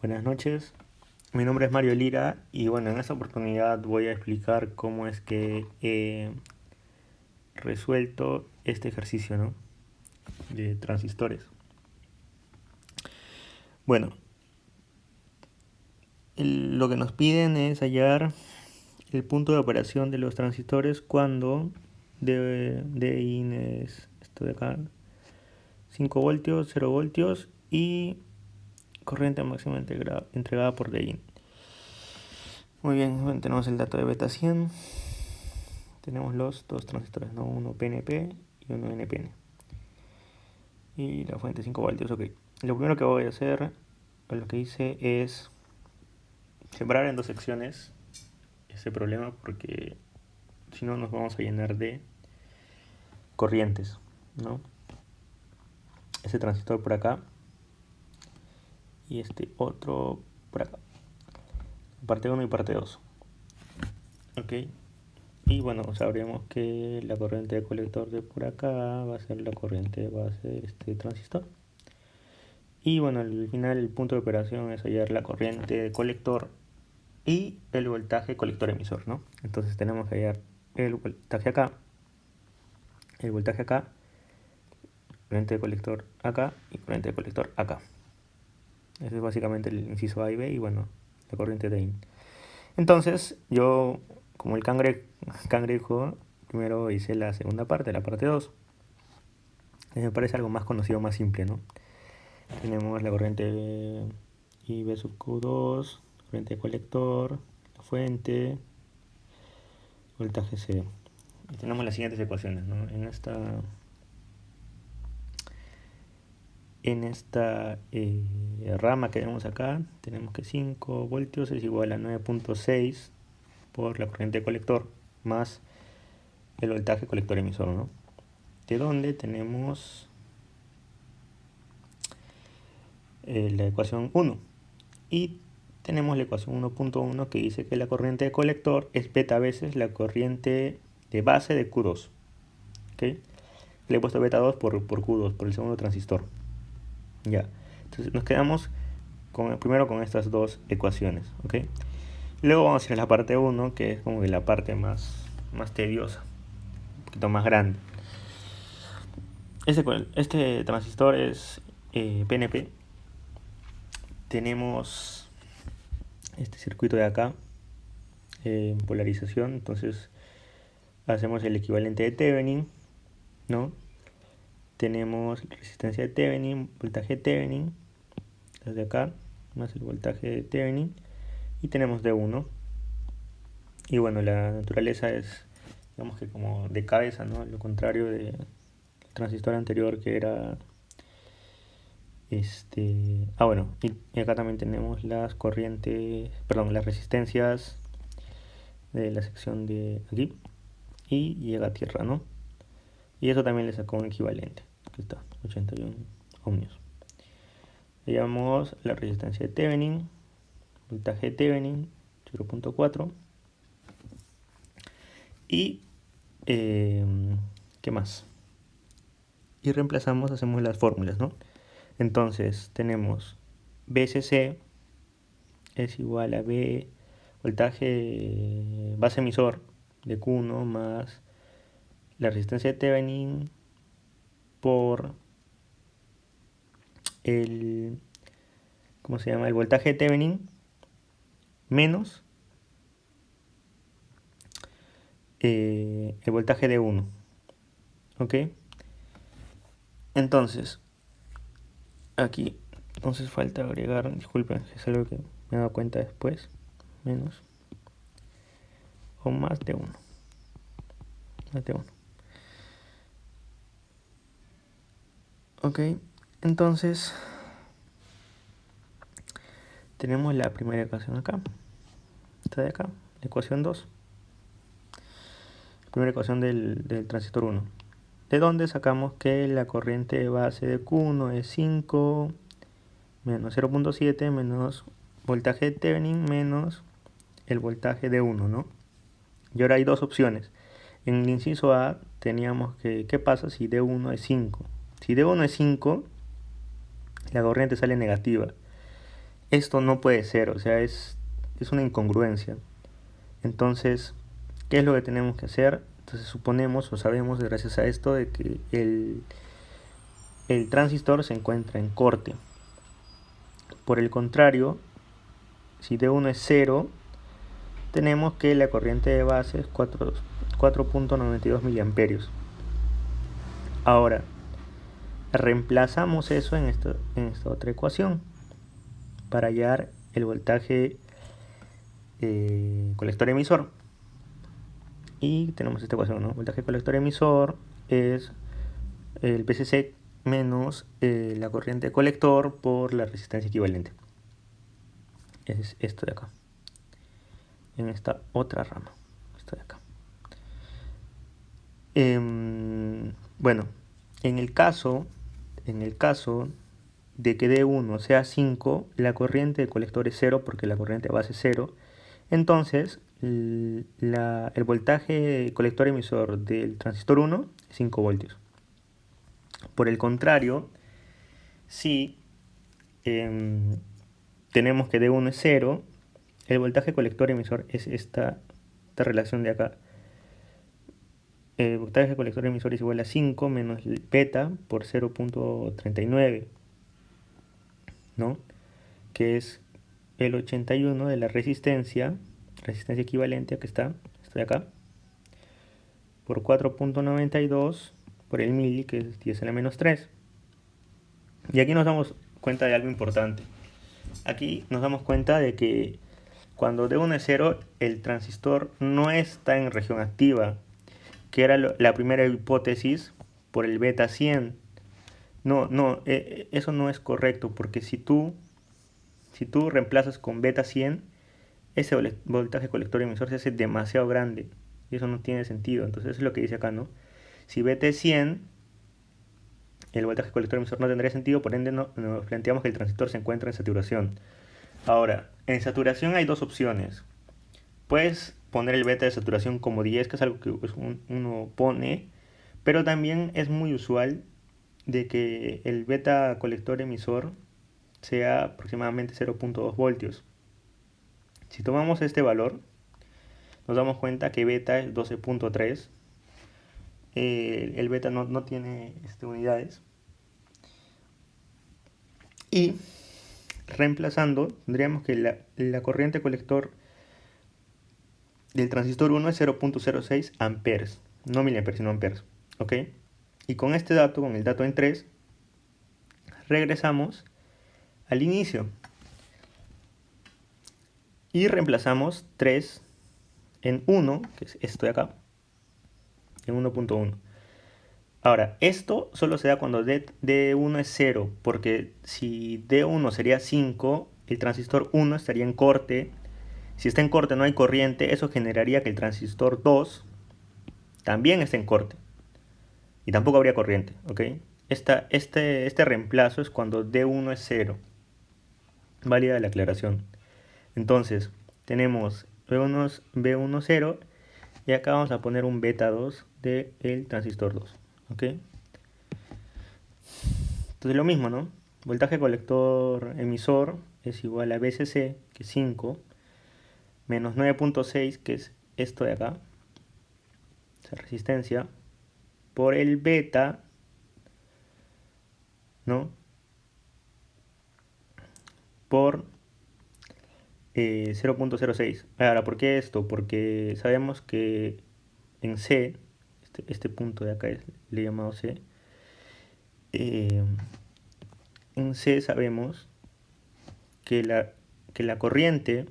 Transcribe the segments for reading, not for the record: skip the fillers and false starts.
Buenas noches, mi nombre es Mario Lira y bueno, en esta oportunidad voy a explicar cómo es que he resuelto este ejercicio, ¿no? De transistores. Bueno, lo que nos piden es hallar el punto de operación de los transistores cuando Din es esto de acá, 5 voltios, 0 voltios y corriente máxima entregada por Din. Muy bien, bueno, tenemos el dato de beta 100. Tenemos los dos transistores, ¿no? Uno PNP y uno NPN. Y la fuente 5 voltios, ok. Lo primero que voy a hacer, o lo que hice es separar en dos secciones ese problema porque si no nos vamos a llenar de corrientes, ¿no? Ese transistor por acá y este otro por acá. Parte 1 y parte 2. Ok. Y bueno, sabremos que la corriente de colector de por acá va a ser la corriente base de este transistor. Y bueno, al final el punto de operación es hallar la corriente de colector y el voltaje colector emisor, ¿no? Entonces tenemos que hallar el voltaje acá, corriente de colector acá y corriente de colector acá. Ese es básicamente el inciso A y B y bueno, la corriente de IN. Entonces yo, como el cangrejo, primero hice la segunda parte, la parte 2. Me parece algo más conocido, más simple, ¿no? Tenemos la corriente IB sub Q2, corriente de colector, la fuente, voltaje C. Y tenemos las siguientes ecuaciones, ¿no? En esta rama que vemos acá, tenemos que 5 voltios es igual a 9.6 por la corriente de colector más el voltaje colector emisor, ¿no? De donde tenemos la ecuación 1. Y tenemos la ecuación 1.1 que dice que la corriente de colector es beta veces la corriente de base de Q2. ¿Okay? Le he puesto beta 2 por Q2, por el segundo transistor. Ya. Entonces nos quedamos primero con estas dos ecuaciones. ¿Okay? Luego vamos a ir a la parte 1, que es como que la parte más tediosa, un poquito más grande. Este transistor es PNP. Tenemos este circuito de acá en polarización, entonces hacemos el equivalente de Thevenin, ¿no? Tenemos resistencia de Thevenin, voltaje de Thevenin, desde acá, más el voltaje de Thevenin, y tenemos D1. Y bueno, la naturaleza es, digamos que como de cabeza, ¿no? Lo contrario del transistor anterior que era bueno, y acá también tenemos las corrientes, perdón, las resistencias de la sección de aquí y llega a tierra, ¿no? Y eso también le sacó un equivalente, aquí está, 81 ohmios. Le llamamos la resistencia de Thevenin, voltaje de Thevenin, 0.4. Y, ¿qué más? Y reemplazamos, hacemos las fórmulas, ¿no? Entonces tenemos BCC es igual a B, voltaje base emisor de Q1 más la resistencia de Thevenin por el, ¿cómo se llama? El voltaje de Thevenin menos el voltaje de 1. ¿Ok? Entonces, aquí, entonces falta agregar, disculpen, es algo que me he dado cuenta después, menos o más de 1. Más de 1. Ok, entonces tenemos la primera ecuación acá, esta de acá, la ecuación 2. La primera ecuación del transistor 1. De donde sacamos que la corriente base de Q1 es 5 menos 0.7 menos voltaje de Thevenin menos el voltaje de 1, ¿no? Y ahora hay dos opciones. En el inciso A teníamos que, ¿qué pasa si D1 es 5? Si D1 es 5, la corriente sale negativa. esto no puede ser, o sea, es una incongruencia. Entonces, ¿qué es lo que tenemos que hacer? Entonces suponemos o sabemos gracias a esto de que el transistor se encuentra en corte. Por el contrario, si D1 es 0, tenemos que la corriente de base es 4.92 miliamperios. Ahora, reemplazamos eso en esta otra ecuación para hallar el voltaje colector emisor. Y tenemos esta ecuación, ¿no? Voltaje colector emisor es el PCC menos la corriente colector por la resistencia equivalente. Es esto de acá. En esta otra rama. Esto de acá. Bueno, en el caso de que D1 sea 5, la corriente de colector es 0 porque la corriente de base es 0. Entonces, el voltaje colector emisor del transistor 1 es 5 voltios. Por el contrario, si tenemos que D1 es 0, el voltaje colector emisor es esta relación de acá. El voltaje colector emisor es igual a 5 menos beta por 0.39, ¿no? Que es el 81 de la resistencia equivalente, aquí está, esto de acá, por 4.92 por el mili, que es 10 a la menos 3. Y aquí nos damos cuenta de algo importante. Aquí nos damos cuenta de que cuando D1 es 0, el transistor no está en región activa, que era la primera hipótesis por el beta 100. No, eso no es correcto, porque si tú reemplazas con beta 100, ese voltaje colector emisor se hace demasiado grande y eso no tiene sentido. Entonces eso es lo que dice acá, ¿no? Si beta es 100, el voltaje colector emisor no tendría sentido, por ende nos planteamos que el transistor se encuentra en saturación. Ahora, en saturación hay dos opciones. Puedes poner el beta de saturación como 10, que es algo que uno pone, pero también es muy usual de que el beta colector emisor sea aproximadamente 0.2 voltios. Si tomamos este valor, nos damos cuenta que beta es 12.3. El beta no tiene unidades. Y reemplazando, tendríamos que la corriente colector del transistor 1 es 0.06 amperes. No miliamperes, sino amperes. ¿Ok? Y con este dato, con el dato en 3, regresamos al inicio. Y reemplazamos 3 en 1, que es esto de acá, en 1.1. Ahora, esto solo se da cuando D1 es 0, porque si D1 sería 5, el transistor 1 estaría en corte. Si está en corte no hay corriente, eso generaría que el transistor 2 también esté en corte. Y tampoco habría corriente, ¿ok? Este reemplazo es cuando D1 es 0. Válida la aclaración. Entonces, tenemos B1 0 y acá vamos a poner un beta 2 del transistor 2, ¿ok? Entonces lo mismo, ¿no? Voltaje colector emisor es igual a BCC, que es 5, menos 9.6, que es esto de acá, esa resistencia, por el beta, ¿no? Por 0.06. Ahora, ¿por qué esto? Porque sabemos que en C, este punto de acá le he llamado C, en C sabemos que la corriente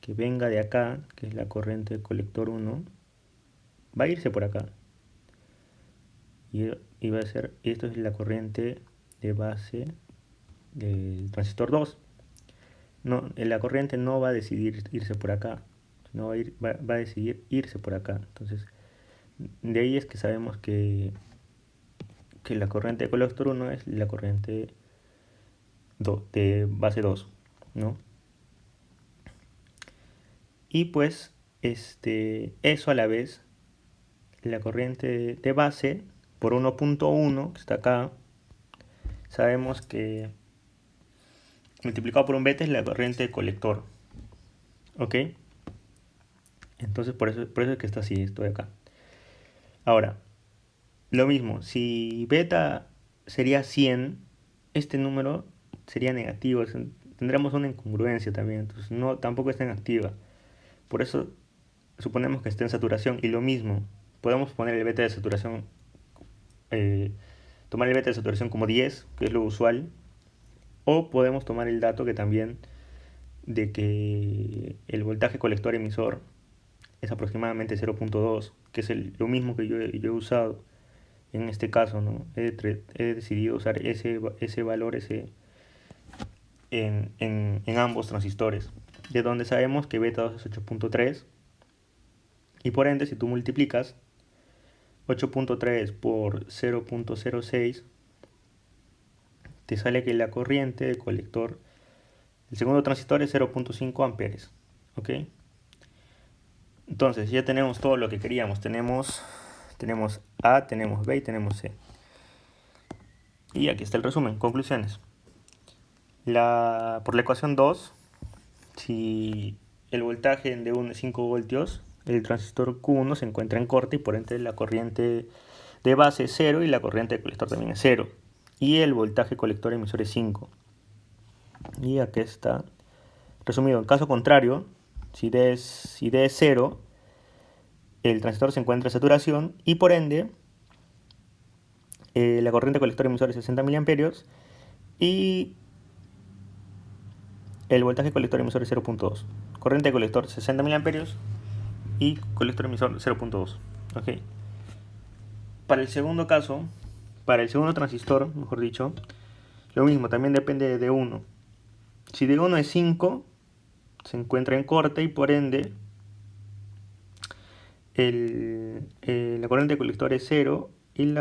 que venga de acá, que es la corriente del colector 1, va a irse por acá. Y va a ser, esto es la corriente de base del transistor 2. No, la corriente no va a decidir irse por acá, no va a decidir irse por acá. Entonces, de ahí es que sabemos que la corriente de colector 1 es la corriente de base 2, ¿no? Y pues, eso a la vez, la corriente de base por 1.1, que está acá, sabemos que multiplicado por un beta es la corriente de colector. ¿Ok? Entonces por eso es que está así, esto de acá. Ahora, lo mismo, si beta sería 100, este número sería negativo, tendremos una incongruencia también, entonces no, tampoco está en activa. Por eso suponemos que está en saturación, y lo mismo, podemos poner el beta de saturación, tomar el beta de saturación como 10, que es lo usual, o podemos tomar el dato que también de que el voltaje colector emisor es aproximadamente 0.2, que es lo mismo que yo he usado en este caso, ¿no? He decidido usar ese valor en ambos transistores, de donde sabemos que beta 2 es 8.3, y por ende si tú multiplicas 8.3 por 0.06, te sale que la corriente de colector, el segundo transistor, es 0.5 amperes. ¿Ok? Entonces ya tenemos todo lo que queríamos. Tenemos A, tenemos B y tenemos C. Y aquí está el resumen. Conclusiones. Por la ecuación 2, si el voltaje de D1 es 5 voltios, el transistor Q1 se encuentra en corte y por ende la corriente de base es 0 y la corriente de colector también es 0. Y el voltaje colector emisor es 5. Y aquí está resumido. En caso contrario, si D es 0, el transistor se encuentra en saturación y por ende la corriente colector emisor es 60 mA y el voltaje colector emisor es 0.2. Corriente de colector 60 mA y colector emisor 0.2. ¿Ok? Para el segundo caso, para el segundo transistor, mejor dicho, lo mismo, también depende de D1. Si D1 es 5, se encuentra en corte y por ende la corriente de colector es 0 y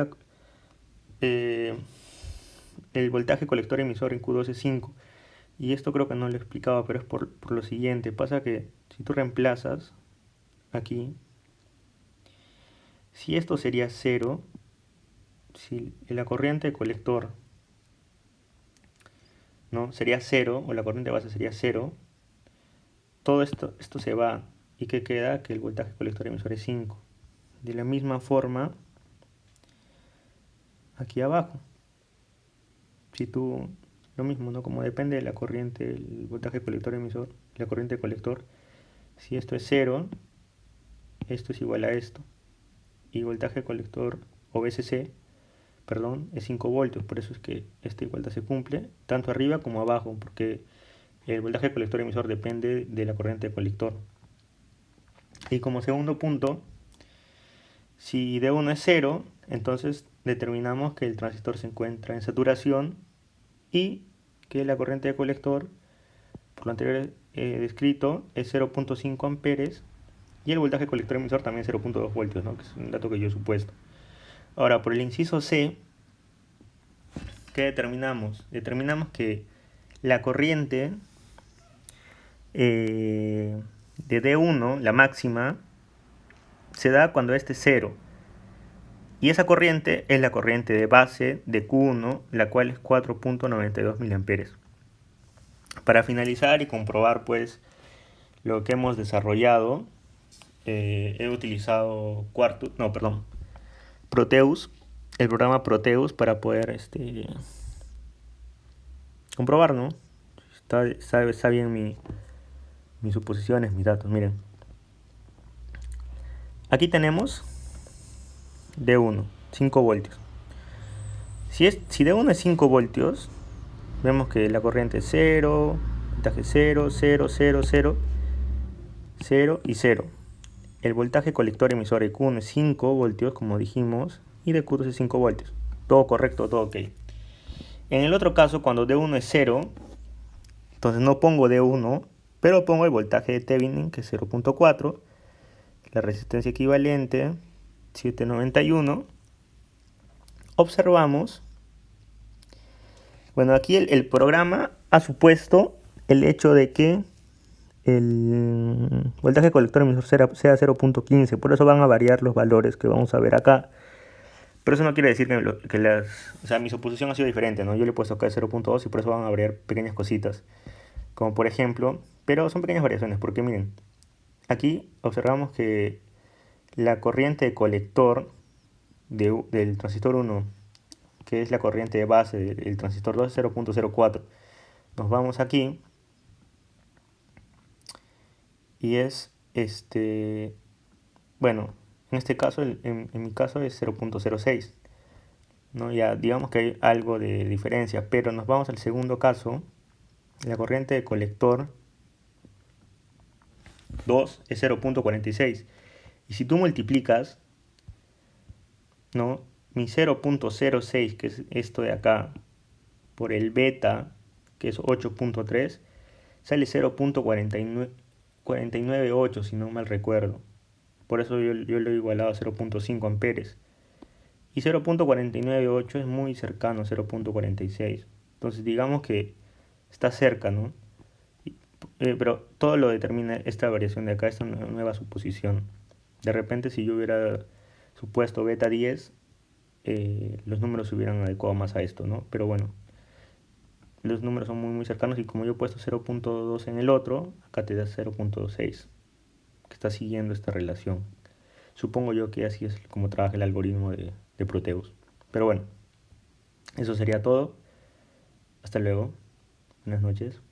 el voltaje colector emisor en Q2 es 5. Y esto creo que no lo explicaba, pero es por lo siguiente. Pasa que si tú reemplazas aquí, si esto sería 0, si la corriente de colector, ¿no?, sería 0, o la corriente de base sería 0, todo esto se va. ¿Y qué queda? Que el voltaje colector emisor es 5. De la misma forma, aquí abajo, si tú, lo mismo, ¿no? Como depende de la corriente, el voltaje colector emisor, la corriente de colector, si esto es 0, esto es igual a esto. Y voltaje colector, o VCC, perdón, es 5 voltios. Por eso es que esta igualdad se cumple, tanto arriba como abajo, porque el voltaje colector emisor depende de la corriente de colector. Y como segundo punto, si D1 es 0, entonces determinamos que el transistor se encuentra en saturación y que la corriente de colector, por lo anterior descrito, es 0.5 amperes y el voltaje colector emisor también 0.2 voltios, ¿no?, que es un dato que yo he supuesto. Ahora, por el inciso C, ¿qué determinamos? Determinamos que la corriente de D1, la máxima, se da cuando este es 0. Y esa corriente es la corriente de base de Q1, la cual es 4.92 mA. Para finalizar y comprobar pues lo que hemos desarrollado, he utilizado Proteus, el programa Proteus, para poder comprobar, ¿no? Está bien mis suposiciones, mis datos. Miren, aquí tenemos D1, 5 voltios. Si D1 es 5 voltios, vemos que la corriente es 0, voltaje 0, 0, 0, 0, 0 y 0. El voltaje colector emisor de Q1 es 5 voltios, como dijimos, y de Q2 es 5 voltios. Todo correcto, todo ok. En el otro caso, cuando D1 es 0, entonces no pongo D1, pero pongo el voltaje de Thevenin, que es 0.4, la resistencia equivalente 791. Observamos, bueno, aquí el programa ha supuesto el hecho de que el voltaje colector emisor sea 0.15, por eso van a variar los valores que vamos a ver acá. Pero eso no quiere decir que las... O sea, mi suposición ha sido diferente, ¿no? Yo le he puesto acá 0.2 y por eso van a variar pequeñas cositas. Como por ejemplo, pero son pequeñas variaciones, porque miren, aquí observamos que la corriente de colector del transistor 1, que es la corriente de base del transistor 2, es 0.04. Nos vamos aquí y es bueno, en este caso, en mi caso es 0.06, ¿no? Ya digamos que hay algo de diferencia, pero nos vamos al segundo caso, la corriente de colector 2 es 0.46. Y si tú multiplicas, ¿no? Mi 0.06, que es esto de acá, por el beta, que es 8.3, sale 0.498, si no mal recuerdo. Por eso yo lo he igualado a 0.5 amperes. Y 0.498 es muy cercano a 0.46. Entonces digamos que está cerca, ¿no? Pero todo lo determina esta variación de acá, esta nueva suposición. De repente si yo hubiera supuesto beta 10, los números se hubieran adecuado más a esto, ¿no? Pero bueno, los números son muy cercanos y como yo he puesto 0.2 en el otro, acá te da 0.6, que está siguiendo esta relación. Supongo yo que así es como trabaja el algoritmo de Proteus. Pero bueno, eso sería todo. Hasta luego. Buenas noches.